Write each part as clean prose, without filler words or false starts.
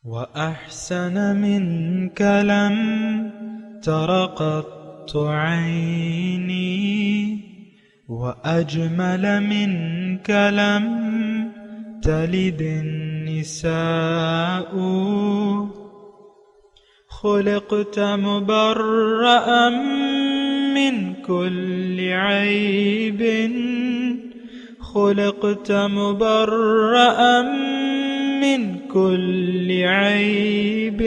وأحسن منك لم تر قط عيني وأجمل منك لم تلد النساء خلقت مبرأ من كل عيب خلقت مبرأ من كل عيب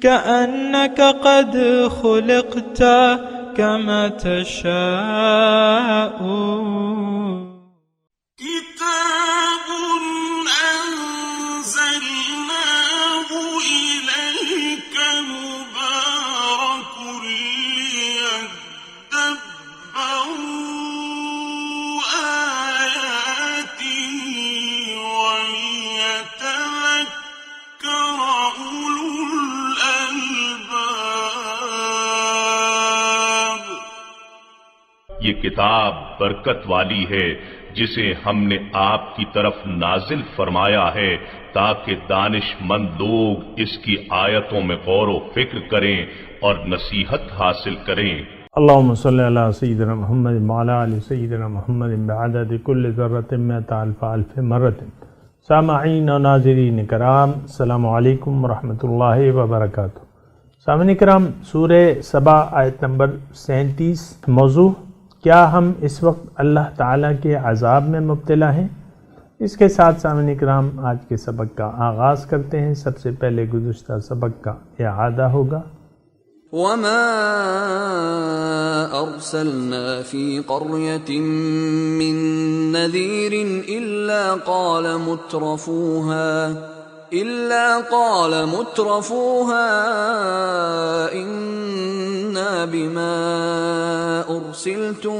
كأنك قد خلقت كما تشاء كتاب أنزلناه إليك مبارك ليدبروا آياته وليتذكر أولو الألباب. یہ کتاب برکت والی ہے جسے ہم نے آپ کی طرف نازل فرمایا ہے تاکہ دانش مند لوگ اس کی آیتوں میں غور و فکر کریں اور نصیحت حاصل کریں. اللہم صلی علی سیدنا محمد وعلی آل سیدنا محمد بعدد کل ذرۃ مئۃ الف الف مرۃ. سامعین و ناظرین کرام، السلام علیکم ورحمۃ اللہ وبرکاتہ. سامعین کرام، سورہ سبا آیت نمبر 37. موضوع: کیا ہم اس وقت اللہ تعالیٰ کے عذاب میں مبتلا ہیں؟ اس کے ساتھ سامعین کرام آج کے سبق کا آغاز کرتے ہیں. سب سے پہلے گزشتہ سبق کا اعادہ ہوگا. وما أرسلنا في قرية من نذير إلا قال مترفوها إنا بما أرسلتم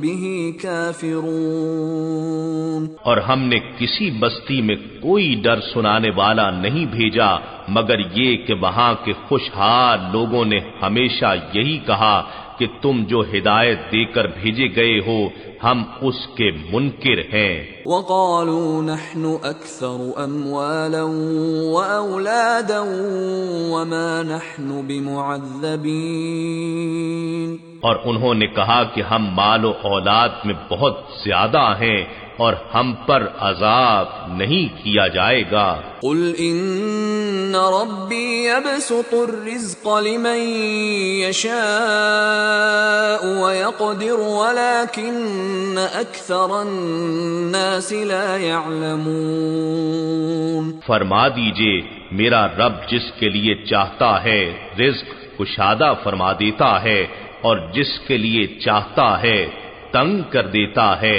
به كافرون. اور ہم نے کسی بستی میں کوئی ڈر سنانے والا نہیں بھیجا مگر یہ کہ وہاں کے خوشحال لوگوں نے ہمیشہ یہی کہا کہ تم جو ہدایت دے کر بھیجے گئے ہو ہم اس کے منکر ہیں. وقالوا نحن أكثر أموالا وأولادا وما نحن بمعذبين. اور انہوں نے کہا کہ ہم مال و اولاد میں بہت زیادہ ہیں اور ہم پر عذاب نہیں کیا جائے گا. قل ان ربی یبسط الرزق لمن یشاء ویقدر ولكن اکثر الناس لا يعلمون. فرما دیجئے میرا رب جس کے لیے چاہتا ہے رزق کشادہ فرما دیتا ہے اور جس کے لیے چاہتا ہے تنگ کر دیتا ہے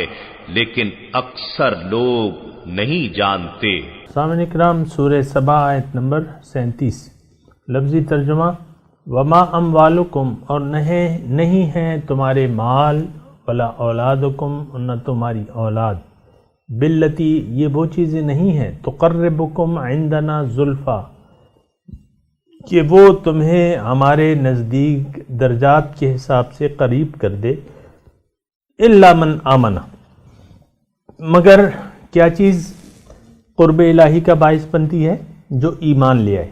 لیکن اکثر لوگ نہیں جانتے. سامعین کرام، سورہ سبا آیت نمبر 37. لفظی ترجمہ: وما اموالکم، اور نہیں ہیں تمہارے مال، ولا اولادکم، اور نہ تمہاری اولاد، باللتی، یہ وہ چیزیں نہیں ہیں، تقربکم عندنا زلفا، کہ وہ تمہیں ہمارے نزدیک درجات کے حساب سے قریب کر دے. الا من آمنہ، مگر کیا چیز قرب الہی کا باعث بنتی ہے؟ جو ایمان لے آئے.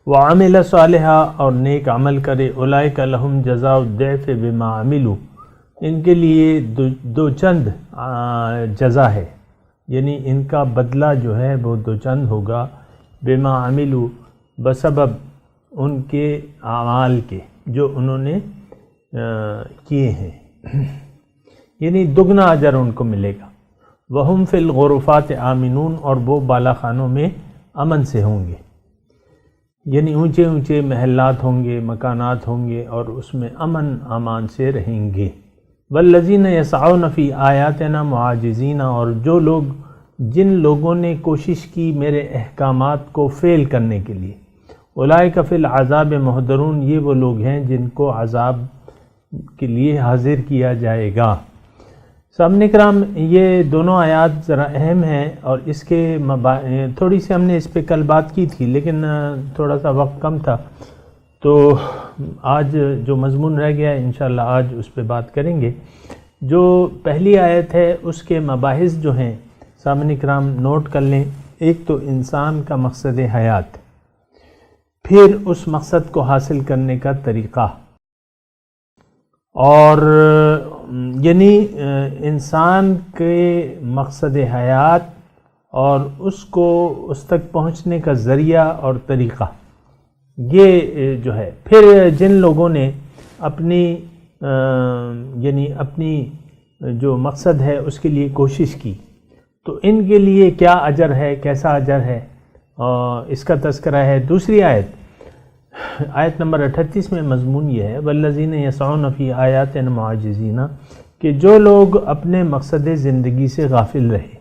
وعمل صالحا، اور نیک عمل کرے. اولئک لہم جزاء الضعف بما عملوا، ان کے لیے دو چند جزا ہے، یعنی ان کا بدلہ جو ہے وہ دو چند ہوگا. بما عملوا، بسبب ان کے اعمال کے جو انہوں نے کیے ہیں، یعنی دگنا اجر ان کو ملے گا. وہم فی الغرفات آمنون، اور وہ بالا خانوں میں امن سے ہوں گے، یعنی اونچے اونچے محلات ہوں گے، مکانات ہوں گے، اور اس میں امن امان سے رہیں گے. والذین یسعون فی آیاتنا معاجزین، اور جو لوگ، جن لوگوں نے کوشش کی میرے احکامات کو فیل کرنے کے لیے. اولئک فی العذاب محضرون، یہ وہ لوگ ہیں جن کو عذاب کے لیے حاضر کیا جائے گا. سامعین کرام، یہ دونوں آیات ذرا اہم ہیں اور اس کے تھوڑی سی ہم نے اس پہ کل بات کی تھی لیکن تھوڑا سا وقت کم تھا، تو آج جو مضمون رہ گیا انشاءاللہ آج اس پہ بات کریں گے. جو پہلی آیت ہے اس کے مباحث جو ہیں سامعین کرام نوٹ کر لیں. ایک تو انسان کا مقصد حیات، پھر اس مقصد کو حاصل کرنے کا طریقہ، اور یعنی انسان کے مقصد حیات اور اس تک پہنچنے کا ذریعہ اور طریقہ، یہ جو ہے. پھر جن لوگوں نے اپنی جو مقصد ہے اس کے لیے کوشش کی، تو ان کے لیے کیا اجر ہے، کیسا اجر ہے، اس کا تذکرہ ہے. دوسری آیت نمبر 38 میں مضمون یہ ہے والذین یسعون فی آیاتنا معاجزین، کہ جو لوگ اپنے مقصد زندگی سے غافل رہے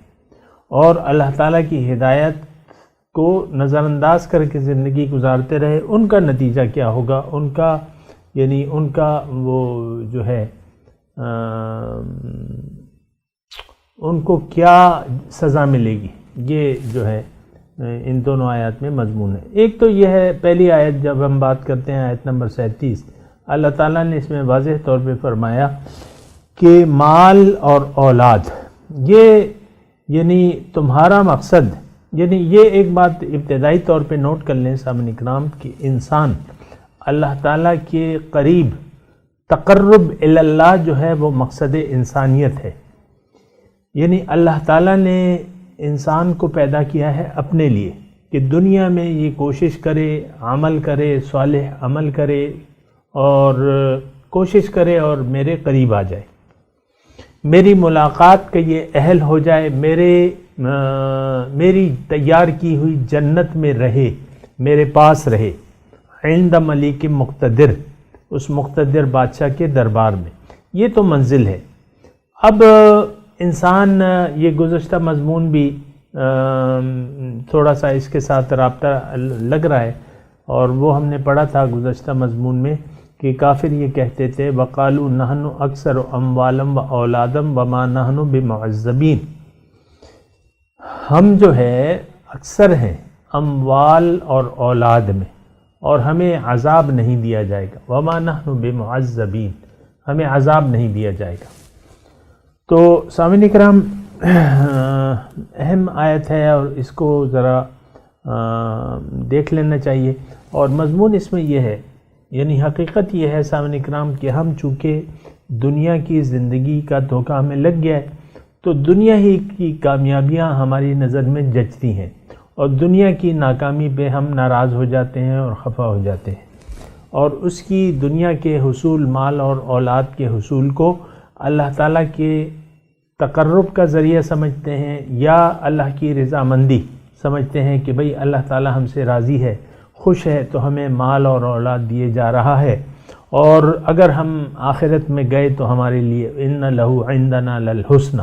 اور اللہ تعالیٰ کی ہدایت کو نظر انداز کر کے زندگی گزارتے رہے، ان کا نتیجہ کیا ہوگا، ان کا وہ جو ہے ان کو کیا سزا ملے گی، یہ جو ہے ان دونوں آیات میں مضمون ہے. ایک تو یہ ہے پہلی آیت، جب ہم بات کرتے ہیں آیت نمبر 37، اللہ تعالیٰ نے اس میں واضح طور پہ فرمایا کہ مال اور اولاد یہ یعنی تمہارا مقصد، یعنی یہ ایک بات ابتدائی طور پہ نوٹ کر لیں سامعین کرام کہ انسان اللہ تعالیٰ کے قریب تقرب اللہ جو ہے وہ مقصد انسانیت ہے. یعنی اللہ تعالیٰ نے انسان کو پیدا کیا ہے اپنے لیے کہ دنیا میں یہ کوشش کرے، عمل کرے، صالح عمل کرے اور کوشش کرے اور میرے قریب آ جائے، میری ملاقات کا یہ اہل ہو جائے، میری تیار کی ہوئی جنت میں رہے، میرے پاس رہے، عند ملیک مقتدر، اس مقتدر بادشاہ کے دربار میں. یہ تو منزل ہے. اب انسان، یہ گزشتہ مضمون بھی تھوڑا سا اس کے ساتھ رابطہ لگ رہا ہے، اور وہ ہم نے پڑھا تھا گزشتہ مضمون میں کہ کافر یہ کہتے تھے وقالوا نحن اکثر اموالا و اولادا وما نحن بمعذبین، ہم جو ہے اکثر ہیں اموال اور اولاد میں اور ہمیں عذاب نہیں دیا جائے گا، وما نحن بمعذبین، ہمیں عذاب نہیں دیا جائے گا. تو سامعین کرام اہم آیت ہے اور اس کو ذرا دیکھ لینا چاہیے. اور مضمون اس میں یہ ہے، یعنی حقیقت یہ ہے سامعین کرام کہ ہم چونکہ دنیا کی زندگی کا دھوکہ ہمیں لگ گیا ہے، تو دنیا ہی کی کامیابیاں ہماری نظر میں جچتی ہیں اور دنیا کی ناکامی پہ ہم ناراض ہو جاتے ہیں اور خفا ہو جاتے ہیں، اور اس کی دنیا کے حصول، مال اور اولاد کے حصول کو اللہ تعالیٰ کے تقرب کا ذریعہ سمجھتے ہیں یا اللہ کی رضامندی سمجھتے ہیں کہ بھئی اللہ تعالیٰ ہم سے راضی ہے، خوش ہے، تو ہمیں مال اور اولاد دیے جا رہا ہے، اور اگر ہم آخرت میں گئے تو ہمارے لیے ان لہو عندنا للحسنى،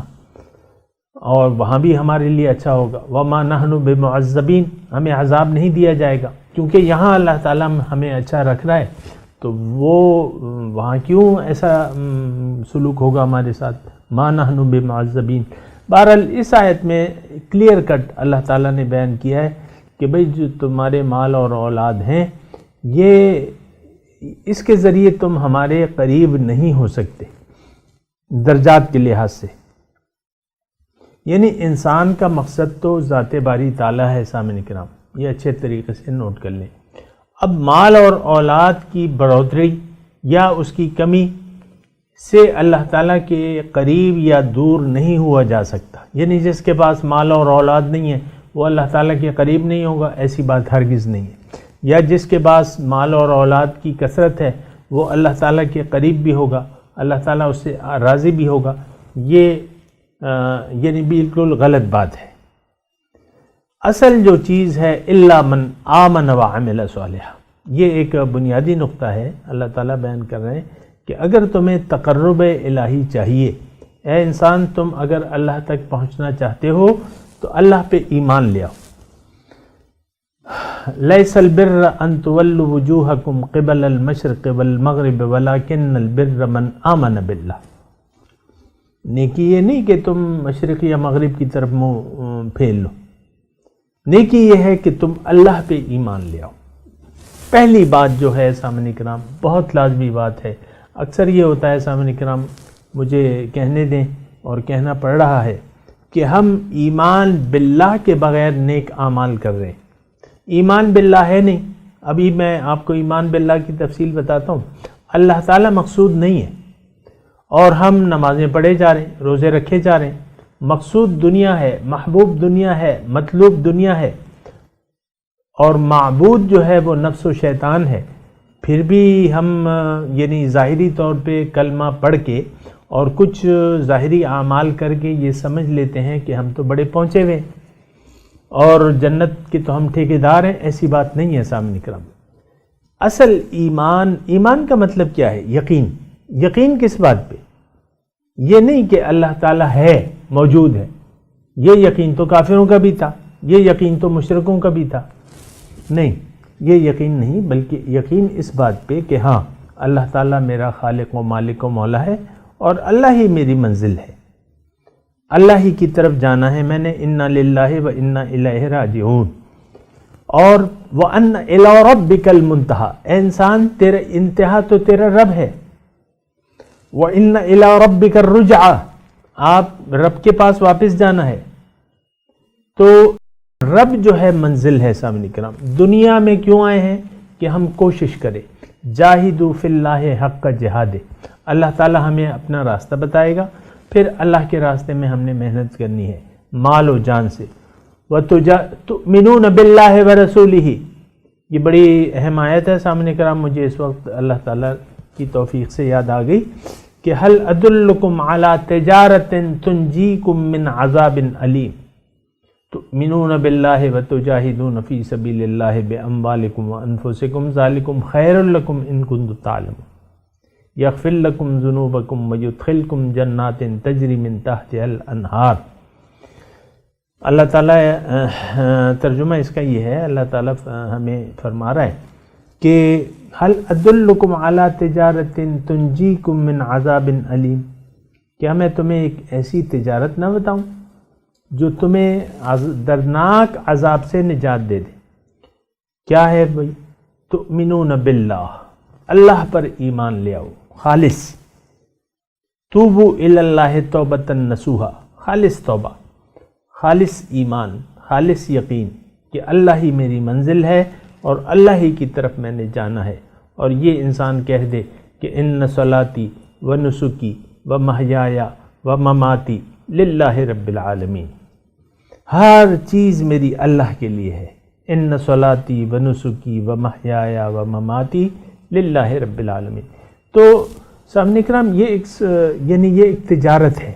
اور وہاں بھی ہمارے لیے اچھا ہوگا. وما نحن بمعذبین، ہمیں عذاب نہیں دیا جائے گا، کیونکہ یہاں اللہ تعالیٰ ہمیں اچھا رکھ رہا ہے، تو وہ وہاں کیوں ایسا سلوک ہوگا ہمارے ساتھ. ما نحن بمعذبین. بہرحال اس آیت میں کلیئر کٹ اللہ تعالیٰ نے بیان کیا ہے کہ بھئی جو تمہارے مال اور اولاد ہیں، یہ اس کے ذریعے تم ہمارے قریب نہیں ہو سکتے درجات کے لحاظ سے. یعنی انسان کا مقصد تو ذات باری تعالیٰ ہے سامعین کرام، یہ اچھے طریقے سے نوٹ کر لیں. اب مال اور اولاد کی بڑھوتری یا اس کی کمی سے اللہ تعالیٰ کے قریب یا دور نہیں ہوا جا سکتا. یعنی جس کے پاس مال اور اولاد نہیں ہے وہ اللہ تعالیٰ کے قریب نہیں ہوگا، ایسی بات ہرگز نہیں ہے. یا جس کے پاس مال اور اولاد کی کثرت ہے وہ اللہ تعالیٰ کے قریب بھی ہوگا، اللہ تعالیٰ اس سے راضی بھی ہوگا. یہ یعنی بالکل غلط بات ہے. اصل جو چیز ہے الا من آمن وعمل صالحا، یہ ایک بنیادی نقطہ ہے اللہ تعالیٰ بیان کر رہے ہیں کہ اگر تمہیں تقرب الہی چاہیے، اے انسان تم اگر اللہ تک پہنچنا چاہتے ہو تو اللہ پہ ایمان لے آؤ. لیس البر ان تولوا وجوہکم قبل المشرق والمغرب ولکن البر من آمن باللہ. نیکی یہ نہیں کہ تم مشرق یا مغرب کی طرف منہ پھیر لو، نیکی یہ ہے کہ تم اللہ پہ ایمان لے آؤ. پہلی بات جو ہے سامعین کرام بہت لازمی بات ہے. اکثر یہ ہوتا ہے سامعین کرام، مجھے کہنے دیں اور کہنا پڑ رہا ہے کہ ہم ایمان باللہ کے بغیر نیک اعمال کر رہے ہیں. ایمان باللہ ہے نہیں. ابھی میں آپ کو ایمان باللہ کی تفصیل بتاتا ہوں. اللہ تعالیٰ مقصود نہیں ہے اور ہم نمازیں پڑھے جا رہے ہیں, روزے رکھے جا رہے ہیں. مقصود دنیا ہے, محبوب دنیا ہے, مطلوب دنیا ہے, اور معبود جو ہے وہ نفس و شیطان ہے. پھر بھی ہم یعنی ظاہری طور پہ کلمہ پڑھ کے اور کچھ ظاہری اعمال کر کے یہ سمجھ لیتے ہیں کہ ہم تو بڑے پہنچے ہوئے اور جنت کے تو ہم ٹھیکیدار ہیں. ایسی بات نہیں ہے سامنے کرام. اصل ایمان کا مطلب کیا ہے؟ یقین. یقین کس بات پہ؟ یہ نہیں کہ اللہ تعالیٰ ہے, موجود ہے. یہ یقین تو کافروں کا بھی تھا, یہ یقین تو مشرکوں کا بھی تھا. نہیں, یہ یقین نہیں, بلکہ یقین اس بات پہ کہ ہاں اللہ تعالیٰ میرا خالق و مالک و مولا ہے اور اللہ ہی میری منزل ہے, اللہ ہی کی طرف جانا ہے میں نے. انا للہ و انا الیہ راجعون. اور وَأَنَّ إِلَىٰ رَبِّكَ الْمُنْتَهَىٰ, اے انسان تیرا انتہا تو تیرا رب ہے. وَإِنَّ إِلَىٰ رَبِّكَ الرُّجْعَىٰ, آپ رب کے پاس واپس جانا ہے. تو رب جو ہے منزل ہے. سامنے کرام, دنیا میں کیوں آئے ہیں؟ کہ ہم کوشش کریں. جاہدوا فی اللہ حق جہاد. اللہ تعالی ہمیں اپنا راستہ بتائے گا, پھر اللہ کے راستے میں ہم نے محنت کرنی ہے مال و جان سے. وَتُؤْمِنُونَ بِاللَّهِ وَرَسُولِهِ, یہ بڑی اہم آیت ہے سامنے کرام. مجھے اس وقت اللہ تعالیٰ کی توفیق سے یاد آ گئی کہ هل أدلكم على تجارة تنجيكم من عذاب أليم تؤمنون بالله وتجاهدون في سبيل الله بأموالكم وأنفسكم ذلكم خير لكم إن كنتم تعلمون يغفر لكم ذنوبكم ويدخلكم جنات تجري من تحتها الأنهار. اللہ تعالیٰ ترجمہ اس کا یہ ہے, اللہ تعالیٰ ہمیں فرما رہا ہے کہ هل ادلکم علی تجارت تنجیکم من عذاب علیم, کیا میں تمہیں ایک ایسی تجارت نہ بتاؤں جو تمہیں دردناک عذاب سے نجات دے دے. کیا ہے بھائی؟ تؤمنون باللہ, اللہ پر ایمان لے آؤ خالص. توبوا الی اللہ توبۃ نصوحا, خالص توبہ, خالص ایمان, خالص یقین کہ اللہ ہی میری منزل ہے اور اللہ ہی کی طرف میں نے جانا ہے. اور یہ انسان کہہ دے کہ ان صلاتی و نسکی و محیایا و مماتی للہ رب العالمین, ہر چیز میری اللہ کے لیے ہے. ان صلاتی و نسکی و محیایا و مماتی للہ رب العالمین. تو سامنے کرام یہ ایک تجارت ہے.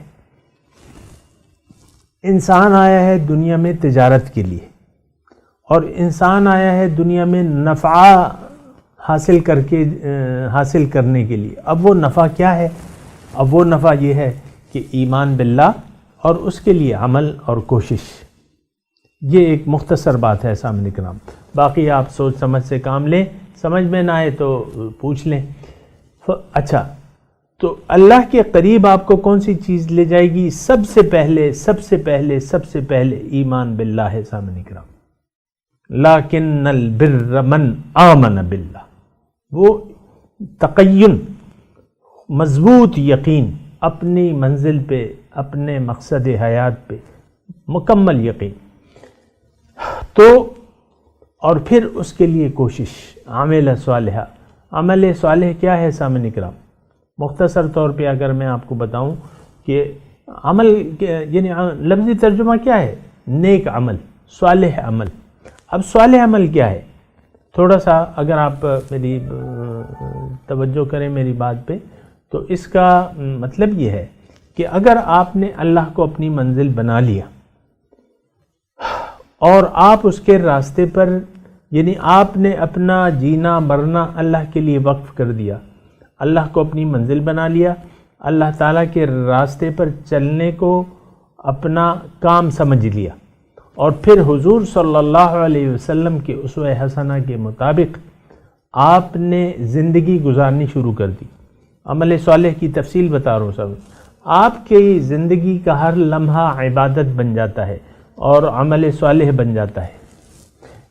انسان آیا ہے دنیا میں تجارت کے لیے, اور انسان آیا ہے دنیا میں نفع حاصل کرنے کے لیے. اب وہ نفع کیا ہے؟ اب وہ نفع یہ ہے کہ ایمان باللہ اور اس کے لیے عمل اور کوشش. یہ ایک مختصر بات ہے سامنے کرام. باقی آپ سوچ سمجھ سے کام لیں, سمجھ میں نہ آئے تو پوچھ لیں. اچھا, تو اللہ کے قریب آپ کو کون سی چیز لے جائے گی؟ سب سے پہلے ایمان باللہ ہے سامنے کرام. لیکن البر من آمن باللہ, وہ تقین, مضبوط یقین, اپنی منزل پہ, اپنے مقصد حیات پہ مکمل یقین. تو اور پھر اس کے لیے کوشش, عمل صالحہ. عمل صالح کیا ہے سامنے کرام؟ مختصر طور پہ اگر میں آپ کو بتاؤں کہ عمل یعنی لفظی ترجمہ کیا ہے؟ نیک عمل, صالح عمل. اب صالح عمل کیا ہے؟ تھوڑا سا اگر آپ میری توجہ کریں میری بات پہ, تو اس کا مطلب یہ ہے کہ اگر آپ نے اللہ کو اپنی منزل بنا لیا اور آپ اس کے راستے پر, یعنی آپ نے اپنا جینا مرنا اللہ کے لیے وقف کر دیا, اللہ کو اپنی منزل بنا لیا, اللہ تعالیٰ کے راستے پر چلنے کو اپنا کام سمجھ لیا, اور پھر حضور صلی اللہ علیہ وسلم کے اسوہ حسنہ کے مطابق آپ نے زندگی گزارنی شروع کر دی. عمل صالح کی تفصیل بتا رہا ہوں سب. آپ کی زندگی کا ہر لمحہ عبادت بن جاتا ہے اور عمل صالح بن جاتا ہے.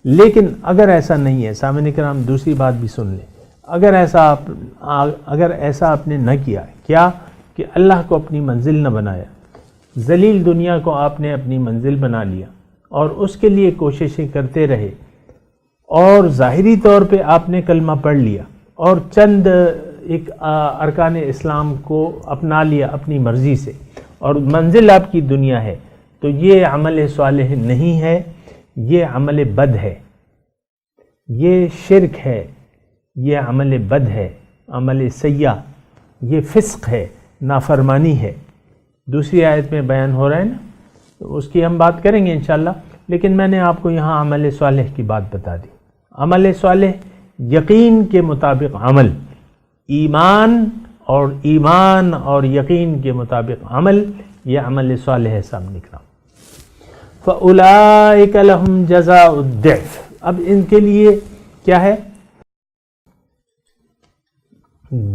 لیکن اگر ایسا نہیں ہے سامعین کرام, دوسری بات بھی سن لیں. اگر ایسا آپ نے نہ کیا, کیا کہ اللہ کو اپنی منزل نہ بنایا, ذلیل دنیا کو آپ نے اپنی منزل بنا لیا اور اس کے لیے کوششیں کرتے رہے، اور ظاہری طور پہ آپ نے کلمہ پڑھ لیا اور چند ایک ارکان اسلام کو اپنا لیا اپنی مرضی سے، اور منزل آپ کی دنیا ہے، تو یہ عمل صالح نہیں ہے، یہ عمل بد ہے، یہ شرک ہے، یہ عمل بد ہے، عمل سیاح، یہ فسق ہے، نافرمانی ہے۔ دوسری آیت میں بیان ہو رہا ہے نا، تو اس کی ہم بات کریں گے انشاءاللہ، لیکن میں نے آپ کو یہاں عمل صالح کی بات بتا دی۔ عمل صالح یقین کے مطابق عمل، ایمان اور یقین کے مطابق عمل، یہ عمل صالح ہے سامنے کرام۔ فَأُولَئِكَ لَهُمْ جَزَاءُ الضِّعْفِ، اب ان کے لیے کیا ہے؟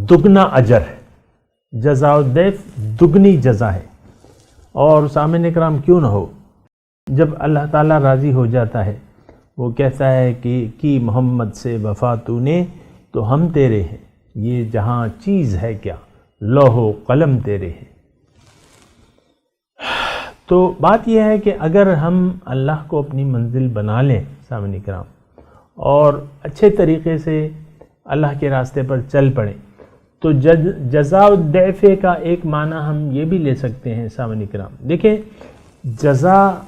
دگنا اجر، جزاء الضعف دگنی جزا ہے۔ اور سامعین کرام کیوں نہ ہو، جب اللہ تعالیٰ راضی ہو جاتا ہے، وہ کہتا ہے کہ کی محمد سے وفا تو نے تو ہم تیرے ہیں، یہ جہاں چیز ہے کیا، لوح و قلم تیرے ہیں۔ تو بات یہ ہے کہ اگر ہم اللہ کو اپنی منزل بنا لیں سامعین کرام، اور اچھے طریقے سے اللہ کے راستے پر چل پڑیں، تو جزاء الضعف کا ایک معنی ہم یہ بھی لے سکتے ہیں سامعین کرام۔ دیکھیں، جزا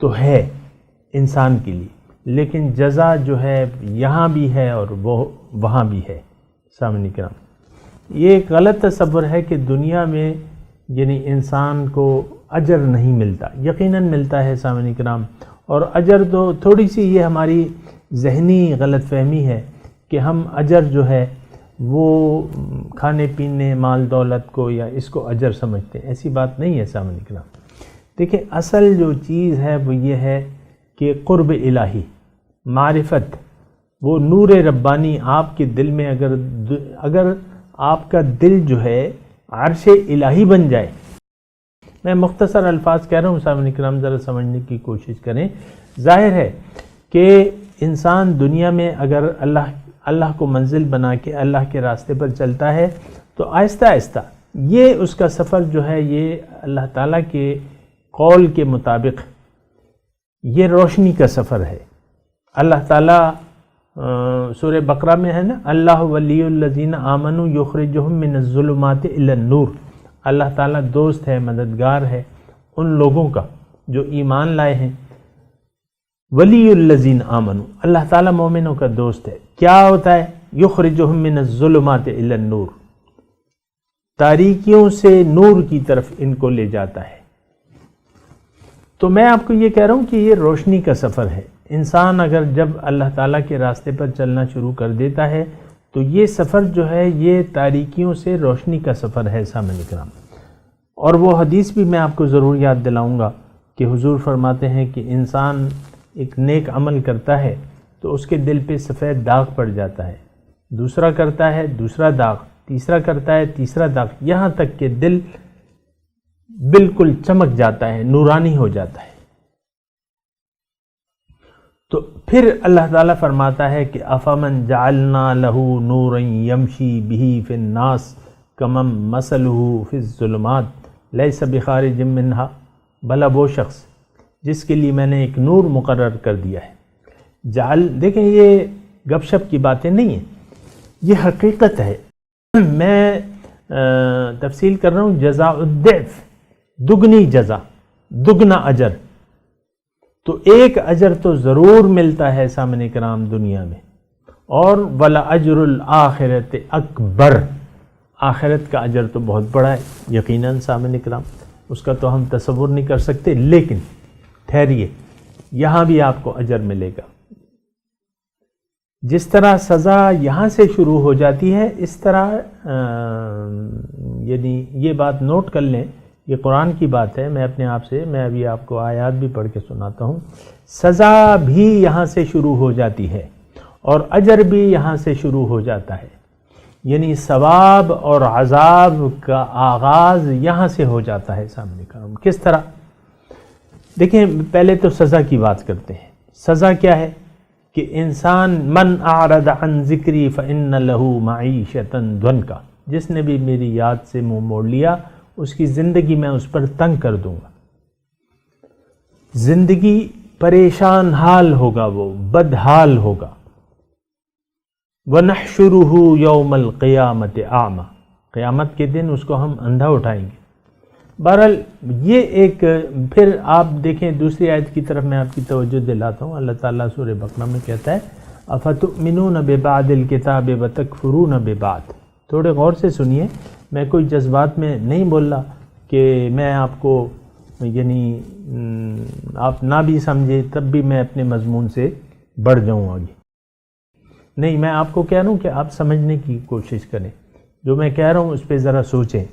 تو ہے انسان کے لیے، لیکن جزا جو ہے یہاں بھی ہے اور وہ وہاں بھی ہے سامعین کرام۔ یہ ایک غلط تصور ہے کہ دنیا میں یعنی انسان کو اجر نہیں ملتا، یقیناً ملتا ہے سامعین کرام، اور اجر تو تھوڑی سی یہ ہماری ذہنی غلط فہمی ہے کہ ہم اجر جو ہے وہ کھانے پینے مال دولت کو یا اس کو اجر سمجھتے ہیں، ایسی بات نہیں ہے سامعین کرام۔ دیکھیں، اصل جو چیز ہے وہ یہ ہے کہ قرب الہی، معرفت، وہ نور ربانی آپ کے دل میں اگر آپ کا دل جو ہے عرش الہی بن جائے۔ میں مختصر الفاظ کہہ رہا ہوں سامعین کرام، ذرا سمجھنے کی کوشش کریں۔ ظاہر ہے کہ انسان دنیا میں اگر اللہ کو منزل بنا کے اللہ کے راستے پر چلتا ہے تو آہستہ آہستہ یہ اس کا سفر جو ہے یہ اللہ تعالیٰ کے قول کے مطابق یہ روشنی کا سفر ہے۔ اللہ تعالیٰ سورہ بقرہ میں ہے نا، اللہ ولی الذین آمنوا یخرجہم من الظلمات الی النور، اللہ تعالیٰ دوست ہے، مددگار ہے ان لوگوں کا جو ایمان لائے ہیں۔ ولی الذین آمنوا، اللہ تعالیٰ مومنوں کا دوست ہے۔ کیا ہوتا ہے؟ یخرجہم من الظلمات الی النور، تاریکیوں سے نور کی طرف ان کو لے جاتا ہے۔ تو میں آپ کو یہ کہہ رہا ہوں کہ یہ روشنی کا سفر ہے۔ انسان اگر جب اللہ تعالیٰ کے راستے پر چلنا شروع کر دیتا ہے تو یہ سفر جو ہے یہ تاریکیوں سے روشنی کا سفر ہے سامعین کرام۔ اور وہ حدیث بھی میں آپ کو ضرور یاد دلاؤں گا کہ حضور فرماتے ہیں کہ انسان ایک نیک عمل کرتا ہے تو اس کے دل پہ سفید داغ پڑ جاتا ہے، دوسرا کرتا ہے دوسرا داغ، تیسرا کرتا ہے تیسرا داغ، یہاں تک کہ دل بالکل چمک جاتا ہے، نورانی ہو جاتا ہے۔ تو پھر اللہ تعالیٰ فرماتا ہے کہ افمن جعلنا لہ نورا یمشی بہ فی الناس کمن مثلہ فی الظلمات لیس بخارج منہا، بھلا وہ شخص جس کے لیے میں نے ایک نور مقرر کر دیا ہے۔ دیکھیں، یہ گپ شپ کی باتیں نہیں ہیں، یہ حقیقت ہے۔ میں تفصیل کر رہا ہوں، جزاء الضعف، دگنی جزا، دگنا اجر، تو ایک اجر تو ضرور ملتا ہے سامعین کرام دنیا میں، اور وَلَأَجْرُ الْآخِرَةِ اکبر، آخرت کا اجر تو بہت بڑا ہے یقیناً سامعین کرام، اس کا تو ہم تصور نہیں کر سکتے۔ لیکن ٹھہریے، یہاں بھی آپ کو اجر ملے گا۔ جس طرح سزا یہاں سے شروع ہو جاتی ہے، اس طرح یعنی یہ بات نوٹ کر لیں، یہ قرآن کی بات ہے، میں اپنے آپ سے، میں ابھی آپ کو آیات بھی پڑھ کے سناتا ہوں، سزا بھی یہاں سے شروع ہو جاتی ہے اور اجر بھی یہاں سے شروع ہو جاتا ہے، یعنی ثواب اور عذاب کا آغاز یہاں سے ہو جاتا ہے سامنے کا۔ کس طرح؟ دیکھیں، پہلے تو سزا کی بات کرتے ہیں۔ سزا کیا ہے؟ کہ انسان من اعرض عن ذکری فإن له معیشۃ ضنکا، جس نے بھی میری یاد سے منہ موڑ لیا اس کی زندگی میں اس پر تنگ کر دوں گا. زندگی پریشان حال ہوگا، وہ بدحال ہوگا. وَنَحْشُرُهُ يَوْمَ الْقِيَامَةِ أَعْمَى، قیامت کے دن اس کو ہم اندھا اٹھائیں گے. بہرحال یہ ایک، پھر آپ دیکھیں دوسری آیت کی طرف میں آپ کی توجہ دلاتا ہوں. اللہ تعالیٰ سورہ بقرہ میں کہتا ہے أَفَتُؤْمِنُونَ بِبَعْضِ الْكِتَابِ وَتَكْفُرُونَ بِبَعْضٍ. تھوڑے غور سے سنیے، میں کوئی جذبات میں نہیں بول رہا کہ میں آپ کو یعنی آپ نہ بھی سمجھے تب بھی میں اپنے مضمون سے بڑھ جاؤں آگے. نہیں، میں آپ کو کہہ رہا ہوں کہ آپ سمجھنے کی کوشش کریں. جو میں کہہ رہا ہوں اس پہ ذرا سوچیں.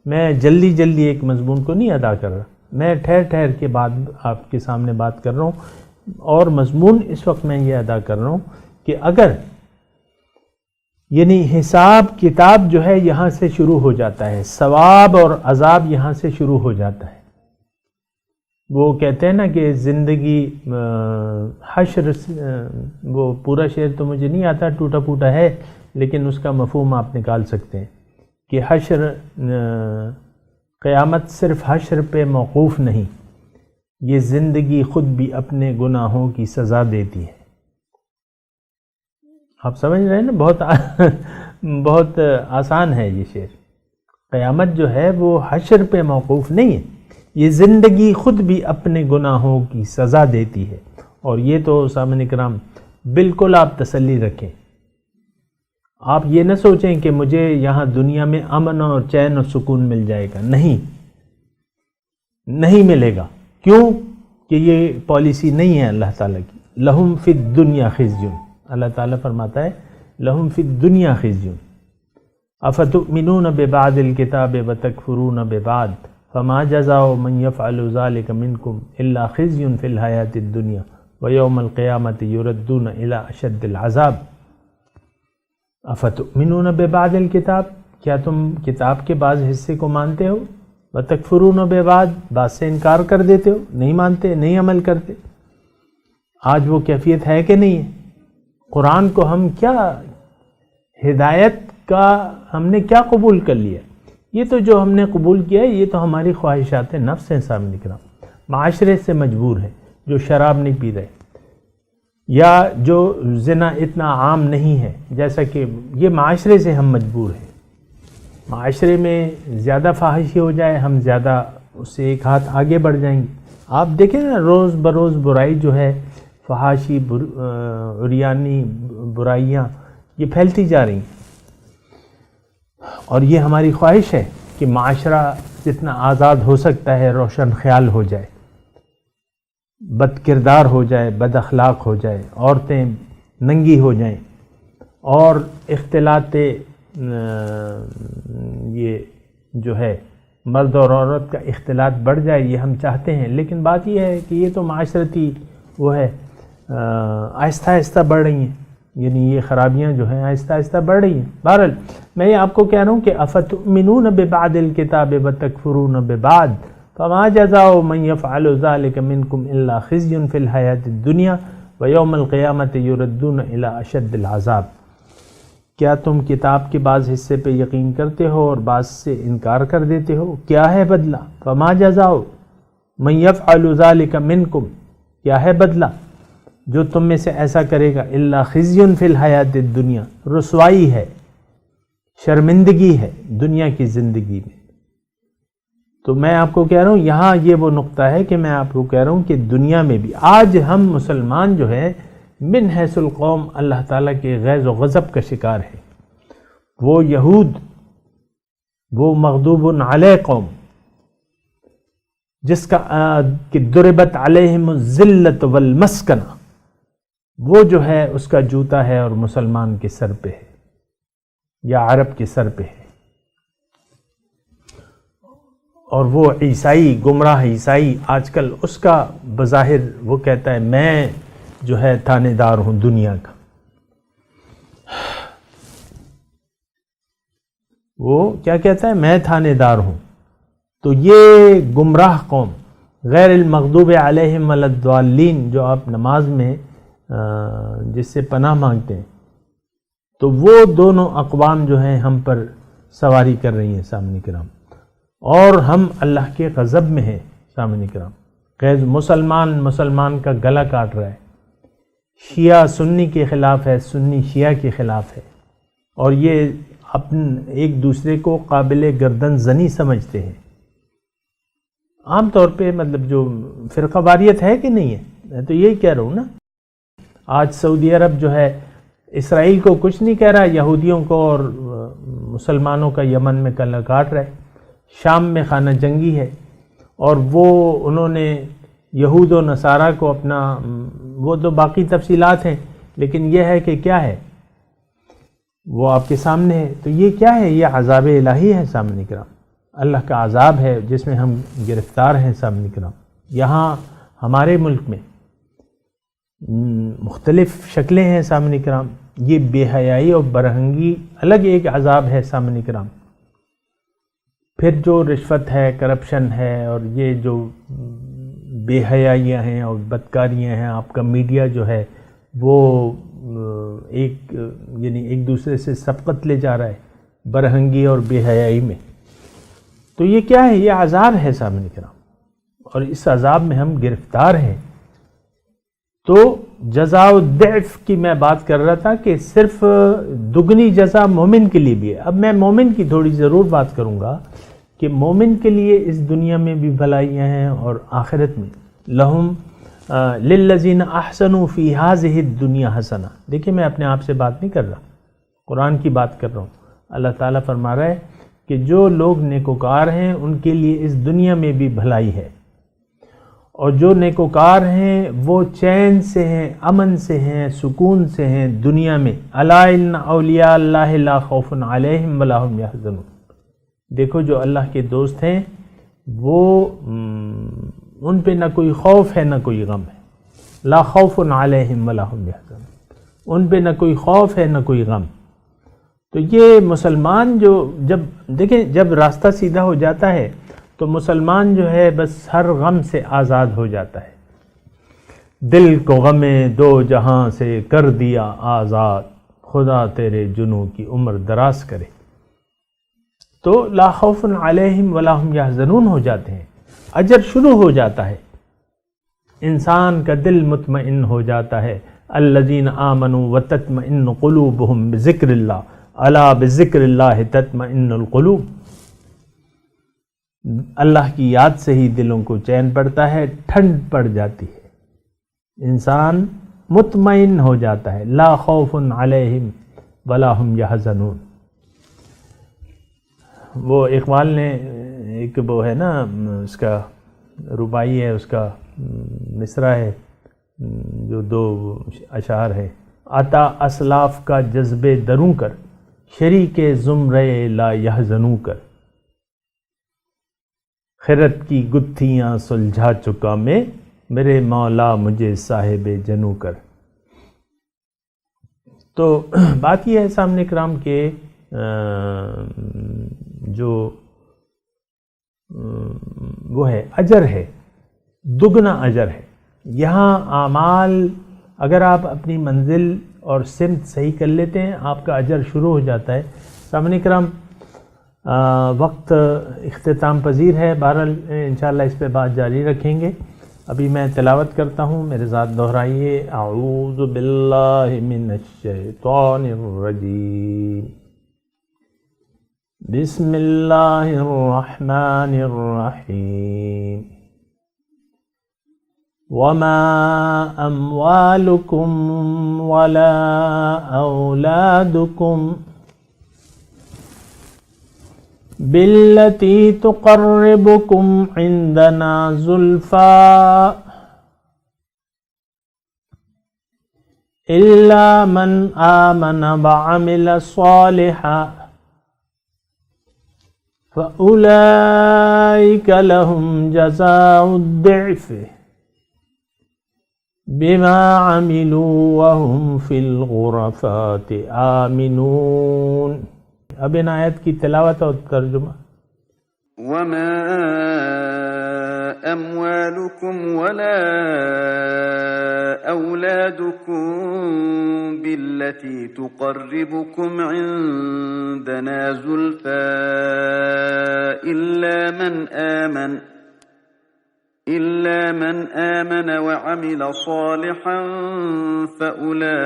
میں جلدی ایک مضمون کو نہیں ادا کر رہا، میں ٹھہر کے بعد آپ کے سامنے بات کر رہا ہوں. اور مضمون اس وقت میں یہ ادا کر رہا ہوں کہ اگر یعنی حساب کتاب جو ہے یہاں سے شروع ہو جاتا ہے، ثواب اور عذاب یہاں سے شروع ہو جاتا ہے. وہ کہتے ہیں نا کہ زندگی حشر، وہ پورا شعر تو مجھے نہیں آتا، ٹوٹا پھوٹا ہے، لیکن اس کا مفہوم آپ نکال سکتے ہیں کہ حشر، قیامت صرف حشر پہ موقوف نہیں، یہ زندگی خود بھی اپنے گناہوں کی سزا دیتی ہے. آپ سمجھ رہے ہیں نا، بہت آسان ہے یہ شعر. قیامت جو ہے وہ حشر پہ موقوف نہیں ہے، یہ زندگی خود بھی اپنے گناہوں کی سزا دیتی ہے. اور یہ تو سامعین کرام بالکل آپ تسلی رکھیں. آپ یہ نہ سوچیں کہ مجھے یہاں دنیا میں امن اور چین اور سکون مل جائے گا. نہیں ملے گا. کیوں کہ یہ پالیسی نہیں ہے اللہ تعالیٰ کی. لہم فی الدنیا خزی، اللہ تعالیٰ فرماتا ہے لہم فی الدنیا خزی افتؤمنون ببعض الکتاب وتکفرون ببعض فما جزاء من يفعل ذلك منكم الا خزي في الحیاة الدنیا ویوم القیامة یردون الى اشد العذاب. افتؤمنون ببعض الکتاب، کیا تم کتاب کے بعض حصے کو مانتے ہو؟ وتکفرون ببعض، بعض سے انکار کر دیتے ہو، نہیں مانتے، نہیں عمل کرتے. آج وہ کیفیت ہے کہ نہیں ہے؟ قرآن کو ہم کیا ہدایت کا ہم نے کیا قبول کر لیا؟ یہ تو جو ہم نے قبول کیا ہے یہ تو ہماری خواہشات نفس ہیں سامنے کرام. معاشرے سے مجبور ہے، جو شراب نہیں پی رہے، یا جو زنا اتنا عام نہیں ہے، جیسا کہ یہ معاشرے سے ہم مجبور ہیں. معاشرے میں زیادہ فحاشی ہو جائے، ہم زیادہ اس سے ایک ہاتھ آگے بڑھ جائیں گے. آپ دیکھیں نا، روز بروز برائی جو ہے، فحاشی، عریانی برائیاں یہ پھیلتی جا رہی ہیں. اور یہ ہماری خواہش ہے کہ معاشرہ جتنا آزاد ہو سکتا ہے روشن خیال ہو جائے، بد کردار ہو جائے، بد اخلاق ہو جائے، عورتیں ننگی ہو جائیں، اور اختلاط یہ جو ہے مرد اور عورت کا اختلاط بڑھ جائے، یہ ہم چاہتے ہیں. لیکن بات یہ ہے کہ یہ تو معاشرتی وہ ہے، آہستہ آہستہ بڑھ رہی ہیں. یعنی یہ خرابیاں جو ہیں آہستہ آہستہ بڑھ رہی ہیں. بہرحال میں یہ آپ کو کہہ رہا ہوں کہ افتؤمنون ببعض الکتاب وتکفرون ببعض فما جزاء من يفعل ذلك منكم الا خزي في الحیاة الدنیا ویوم القیامة یردون الى اشد العذاب. کیا تم کتاب کے بعض حصے پہ یقین کرتے ہو اور بعض سے انکار کر دیتے ہو؟ کیا ہے بدلہ؟ فما جزاء من يفعل ذلك منكم، کیا ہے بدلہ جو تم میں سے ایسا کرے گا؟ الا خزی فی الحیاۃ الدنیا، رسوائی ہے، شرمندگی ہے دنیا کی زندگی میں. تو میں آپ کو کہہ رہا ہوں یہاں یہ وہ نقطہ ہے کہ میں آپ کو کہہ رہا ہوں کہ دنیا میں بھی آج ہم مسلمان جو ہے من حیث القوم اللہ تعالیٰ کے غیظ و غضب کا شکار ہے. وہ یہود، وہ مغضوب علیہ قوم جس کا کہ ضربت علیہم الذلۃ والمسکنہ، وہ جو ہے اس کا جوتا ہے اور مسلمان کے سر پہ ہے یا عرب کے سر پہ ہے. اور وہ عیسائی، گمراہ عیسائی آج کل اس کا بظاہر وہ کہتا ہے میں جو ہے تھانے دار ہوں دنیا کا. وہ کیا کہتا ہے؟ میں تھانے دار ہوں. تو یہ گمراہ قوم غیر المغضوب علیہم ولا الضالین جو آپ نماز میں جس سے پناہ مانگتے ہیں، تو وہ دونوں اقوام جو ہیں ہم پر سواری کر رہی ہیں سامنے کرام. اور ہم اللہ کے غضب میں ہیں. سامعین کرام، غیر مسلمان کا گلا کاٹ رہا ہے، شیعہ سنی کے خلاف ہے، سنی شیعہ کے خلاف ہے، اور یہ ایک دوسرے کو قابل گردن زنی سمجھتے ہیں. عام طور پہ مطلب جو فرقہ واریت ہے کہ نہیں ہے، میں تو یہی کہہ رہا ہوں نا. آج سعودی عرب جو ہے اسرائیل کو کچھ نہیں کہہ رہا، یہودیوں کو اور مسلمانوں کا یمن میں گلا کاٹ رہا ہے. شام میں خانہ جنگی ہے، اور وہ انہوں نے یہود و نصارہ کو اپنا، وہ تو باقی تفصیلات ہیں، لیکن یہ ہے کہ کیا ہے وہ آپ کے سامنے ہے. تو یہ کیا ہے؟ یہ عذاب الہی ہے سامنے کرام، اللہ کا عذاب ہے جس میں ہم گرفتار ہیں سامنے کرام. یہاں ہمارے ملک میں مختلف شکلیں ہیں سامنے کرام. یہ بے حیائی اور برہنگی الگ ایک عذاب ہے سامنے کرام. پھر جو رشوت ہے، کرپشن ہے، اور یہ جو بے حیائیاں ہیں اور بدکاریاں ہیں، آپ کا میڈیا جو ہے وہ ایک دوسرے سے سبقت لے جا رہا ہے برہنگی اور بے حیائی میں. تو یہ کیا ہے؟ یہ عذاب ہے سامنے کرام، اور اس عذاب میں ہم گرفتار ہیں. تو جزاء الضعف کی میں بات کر رہا تھا کہ صرف دگنی جزا مومن کے لیے بھی ہے. اب میں مومن کی تھوڑی ضرور بات کروں گا کہ مومن کے لیے اس دنیا میں بھی بھلائیاں ہیں اور آخرت میں. لہم للذین احسنوا فی ہذہ الدنیا حسنہ. دیکھیں میں اپنے آپ سے بات نہیں کر رہا، قرآن کی بات کر رہا ہوں. اللہ تعالیٰ فرما رہا ہے کہ جو لوگ نیکوکار ہیں ان کے لیے اس دنیا میں بھی بھلائی ہے، اور جو نیکوکار ہیں وہ چین سے ہیں، امن سے ہیں، سکون سے ہیں دنیا میں. الا ان اولیاء اللہ لا خوف علیہم ولا هم یحزنون. دیکھو جو اللہ کے دوست ہیں وہ ان پہ نہ کوئی خوف ہے نہ کوئی غم ہے. لا خوف علیہم ولا هم یحزنون، ان پہ نہ کوئی خوف ہے نہ کوئی غم. تو یہ مسلمان جو دیکھیں جب راستہ سیدھا ہو جاتا ہے تو مسلمان جو ہے بس ہر غم سے آزاد ہو جاتا ہے. دل کو غم دو جہاں سے کر دیا آزاد، خدا تیرے جنوں کی عمر دراز کرے. تو لا خوف علیہم ولا هم یحزنون ہو جاتے ہیں. اجر شروع ہو جاتا ہے، انسان کا دل مطمئن ہو جاتا ہے. الذین آمنوا وتطمئن قلوبهم بذکر اللہ، الا بذکر اللہ تطمئن القلوب. اللہ کی یاد سے ہی دلوں کو چین پڑتا ہے، ٹھنڈ پڑ جاتی ہے، انسان مطمئن ہو جاتا ہے. لا خوف علیہم ولا هم یحزنون. وہ اقبال نے ایک وہ ہے نا اس کا رباعی ہے، اس کا مصرع ہے جو 2 اشعار ہے. عطا اسلاف کا جذبے دروں کر، شریک زمرے لا یحزنوں کر. خیرت کی گتھیاں سلجھا چکا میں، میرے مولا مجھے صاحب جنو کر. تو بات یہ ہے سامنے کرام کہ جو وہ ہے اجر ہے، دگنا اجر ہے. یہاں اعمال اگر آپ اپنی منزل اور سمت صحیح کر لیتے ہیں آپ کا اجر شروع ہو جاتا ہے. سامنے کرام وقت اختتام پذیر ہے، بہرحال انشاءاللہ اس پہ بات جاری رکھیں گے. ابھی میں تلاوت کرتا ہوں، میرے ساتھ دہرائیے. اعوذ باللہ من الشیطان الرجیم، بسم اللہ الرحمن الرحیم. وما اموالکم ولا اولادکم باللتی تقربکم عندنا زلفا الا من آمن وعمل صالحا فأولئک لهم جزاء الضعف بما عملوا وهم في الغرفات آمنون. اب ان آیت کی تلاوت اور ترجمہ. وما اموالكم ولا اولادكم بالتي تقربكم عندنا زلفى إلا من آمن وعمل صالحا فأولئك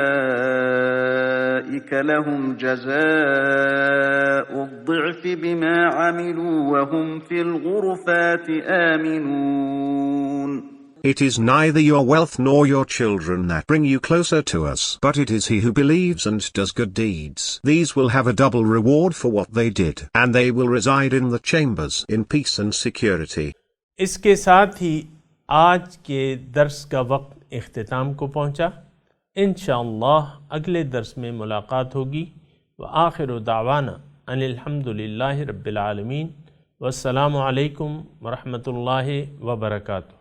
لهم جزاء الضعف بما عملوا وهم في الغرفات آمنون. It is neither your wealth nor your children that bring you closer to us, but it is he who believes and does good deeds. These will have a double reward for what they did, and they will reside in the chambers in peace and security. اس کے ساتھ ہی آج کے درس کا وقت اختتام کو پہنچا. انشاءاللہ اگلے درس میں ملاقات ہوگی. وآخر دعوانا ان الحمدللہ رب العالمین. والسلام علیکم ورحمۃ اللہ وبرکاتہ.